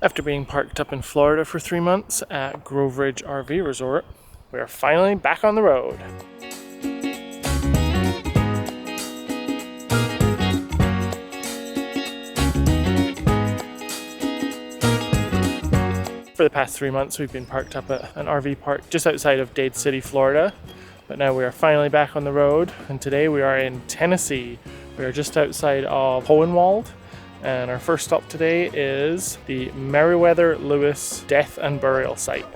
After being parked up in Florida for 3 months at Grove Ridge RV Resort, we are finally back on the road. For the past 3 months, we've been parked up at an RV park just outside of Dade City, Florida. But now we are finally back on the road, and today we are in Tennessee. We are just outside of Hohenwald. And our first stop today is the Meriwether Lewis Death and Burial Site.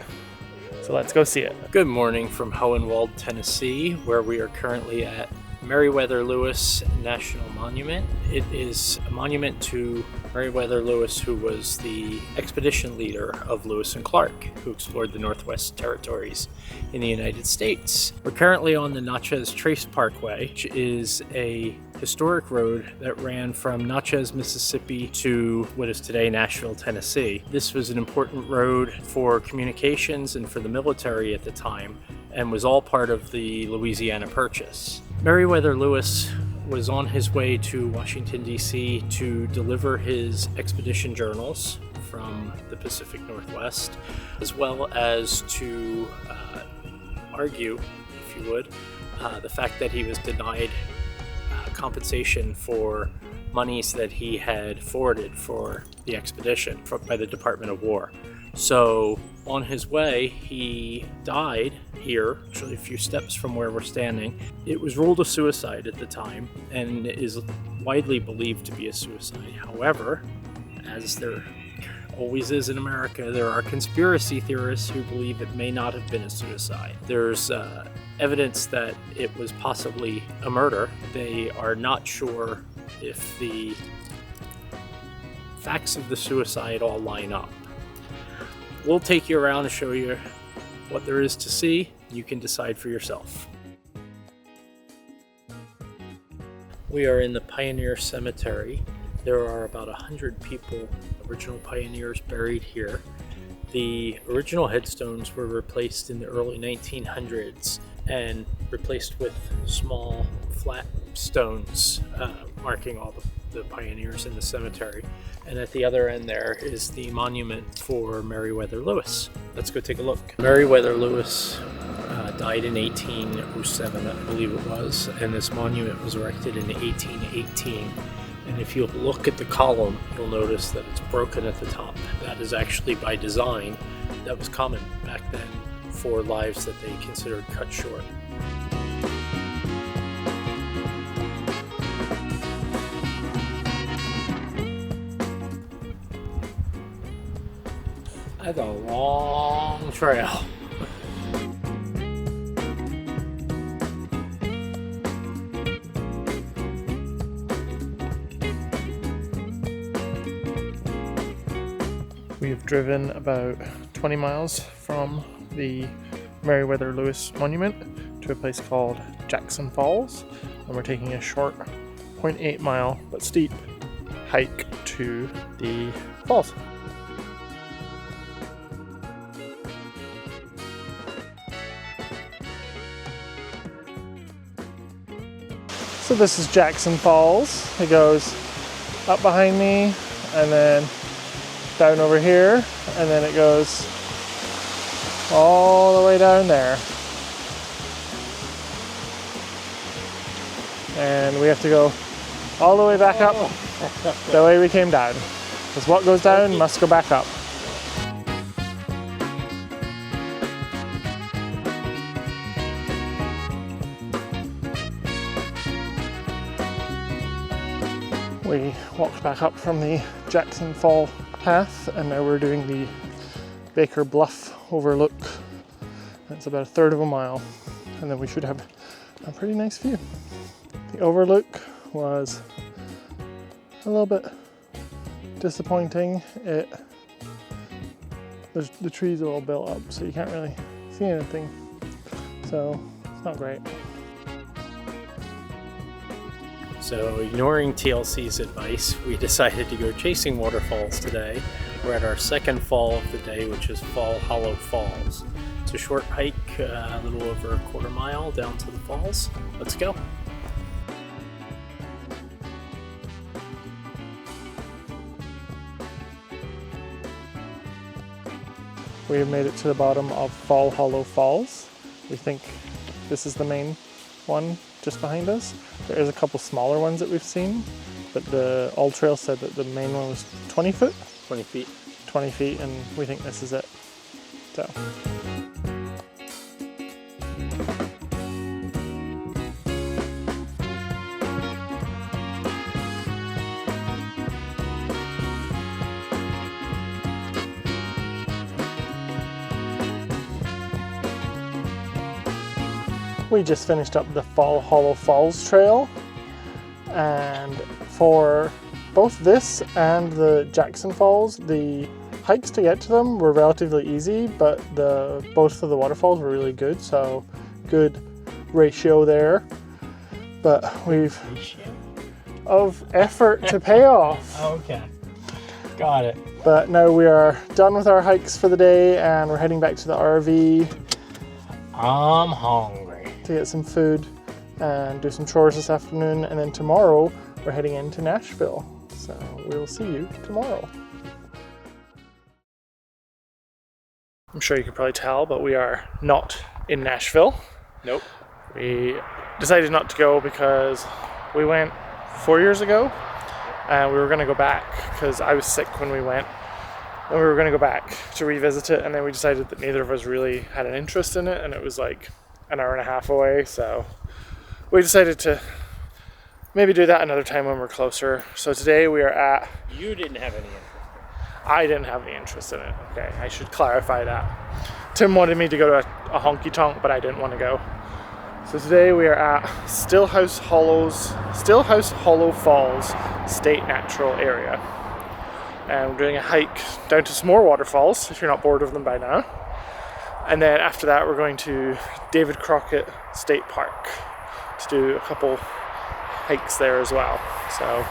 So let's go see it. Good morning from Hohenwald, Tennessee, where we are currently at Meriwether Lewis National Monument. It is a monument to Meriwether Lewis, who was the expedition leader of Lewis and Clark, who explored the Northwest Territories in the United States. We're currently on the Natchez Trace parkway, which is a historic road that ran from Natchez, Mississippi to what is today Nashville, Tennessee. This was an important road for communications and for the military at the time, and was all part of the Louisiana Purchase. Meriwether Lewis was on his way to Washington, D.C. to deliver his expedition journals from the Pacific Northwest, as well as to argue, if you would, the fact that he was denied compensation for monies that he had forwarded for the expedition by the Department of War. So on his way, he died here, actually a few steps from where we're standing. It was ruled a suicide at the time and is widely believed to be a suicide. However, as there always is in America, there are conspiracy theorists who believe it may not have been a suicide. There's evidence that it was possibly a murder. They are not sure if the facts of the suicide all line up. We'll take you around and show you what there is to see. You can decide for yourself. We are in the Pioneer Cemetery. There are about 100 people, original pioneers, buried here. The original headstones were replaced in the early 1900s and replaced with small flat stones marking all the pioneers in the cemetery. And at the other end there is the monument for Meriwether Lewis. Let's go take a look. Meriwether Lewis died in 1807, I believe it was, and this monument was erected in 1818. And if you look at the column, you'll notice that it's broken at the top. That is actually by design. That was common back then for lives that they considered cut short. That's a long trail. We have driven about 20 miles from the Meriwether Lewis Monument to a place called Jackson Falls, and we're taking a short 0.8 mile but steep hike to the falls. So this is Jackson Falls. It goes up behind me and then down over here, and then it goes all the way down there. And we have to go all the way back up the way we came down. Because what goes down must go back up. We walked back up from the Jackson Fall path, and now we're doing the Baker Bluff overlook. It's about a third of a mile, and then we should have a pretty nice view. The overlook was a little bit disappointing. The trees are all built up, so you can't really see anything. So it's not great. So ignoring TLC's advice, we decided to go chasing waterfalls today. We're at our second fall of the day, which is Fall Hollow Falls. It's a short hike, a little over a quarter mile down to the falls. Let's go. We have made it to the bottom of Fall Hollow Falls. We think this is the main one just behind us. There is a couple smaller ones that we've seen, but the All Trail said that the main one was 20 foot? 20 feet. 20 feet, and we think this is it. So. We just finished up the Fall Hollow Falls trail, and for both this and the Jackson Falls, the hikes to get to them were relatively easy, but both of the waterfalls were really good, so good ratio there. But we've of effort to payoff. Okay, got it. But now we are done with our hikes for the day, and we're heading back to the RV. I'm hungry. To get some food and do some chores this afternoon, and then tomorrow we're heading into Nashville. So we'll see you tomorrow. I'm sure you can probably tell, but we are not in Nashville. Nope. We decided not to go because we went 4 years ago and we were going to go back because I was sick when we went, and we were going to go back to revisit it, and then we decided that neither of us really had an interest in it, and it was like an hour and a half away, so we decided to maybe do that another time when we're closer. So today we are at... You didn't have any interest. I didn't have any interest in it. Okay, I should clarify that. Tim wanted me to go to a honky tonk, but I didn't want to go. So today we are at Stillhouse Hollow Falls State Natural Area. And we're doing a hike down to some more waterfalls, if you're not bored of them by now. And then after that, we're going to David Crockett State Park to do a couple hikes there as well. So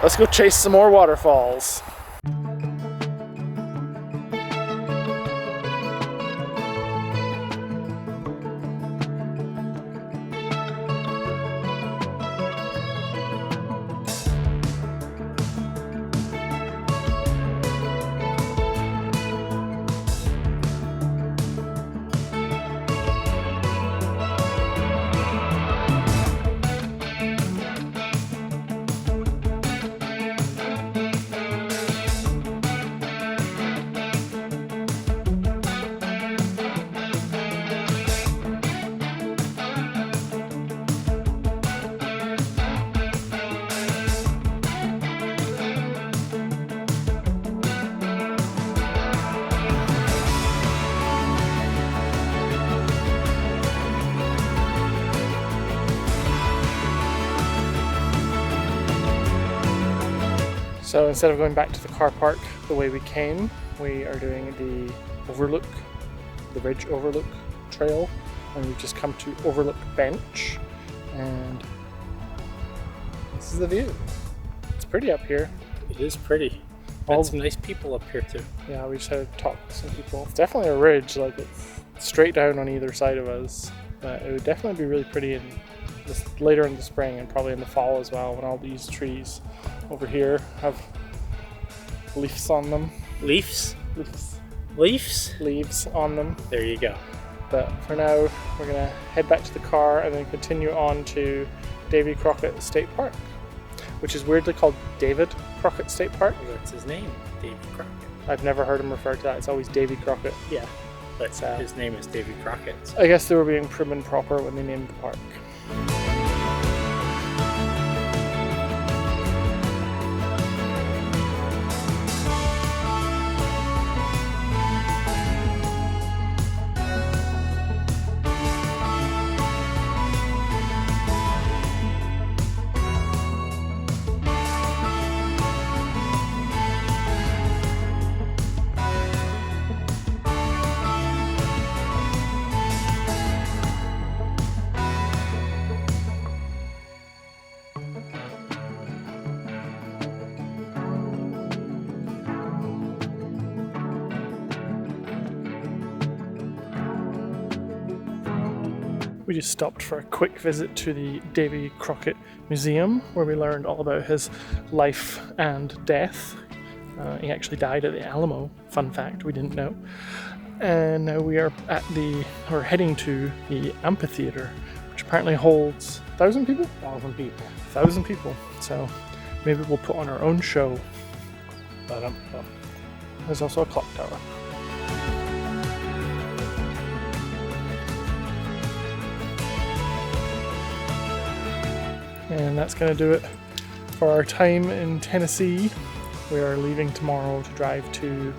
let's go chase some more waterfalls. So instead of going back to the car park the way we came, we are doing the Ridge Overlook trail, and we've just come to Overlook Bench, and this is the view. It's pretty up here. It is pretty. And some nice people up here too. Yeah, we just had to talk to some people. It's definitely a ridge, like it's straight down on either side of us. But it would definitely be really pretty later in the spring and probably in the fall as well, when all these trees over here have leaves on them. Leaves? Leaves on them. There you go. But for now, we're gonna head back to the car and then continue on to David Crockett State Park, which is weirdly called David Crockett State Park. Well, that's his name, David Crockett. I've never heard him referred to that. It's always Davy Crockett. Yeah, but his name is David Crockett. So. I guess they were being prim and proper when they named the park. We just stopped for a quick visit to the Davy Crockett Museum, where we learned all about his life and death He actually died at the Alamo. Fun fact, we didn't know. And now we are we're heading to the amphitheater, which apparently holds 1,000 people? 1,000 people. 1,000 people. So maybe we'll put on our own show. But There's also a clock tower. And that's going to do it for our time in Tennessee. We are leaving tomorrow to drive to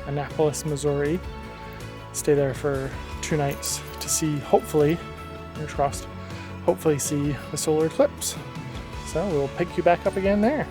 Annapolis, Missouri. Stay there for 2 nights to see, hopefully, fingers crossed, hopefully see the solar eclipse. So we'll pick you back up again there.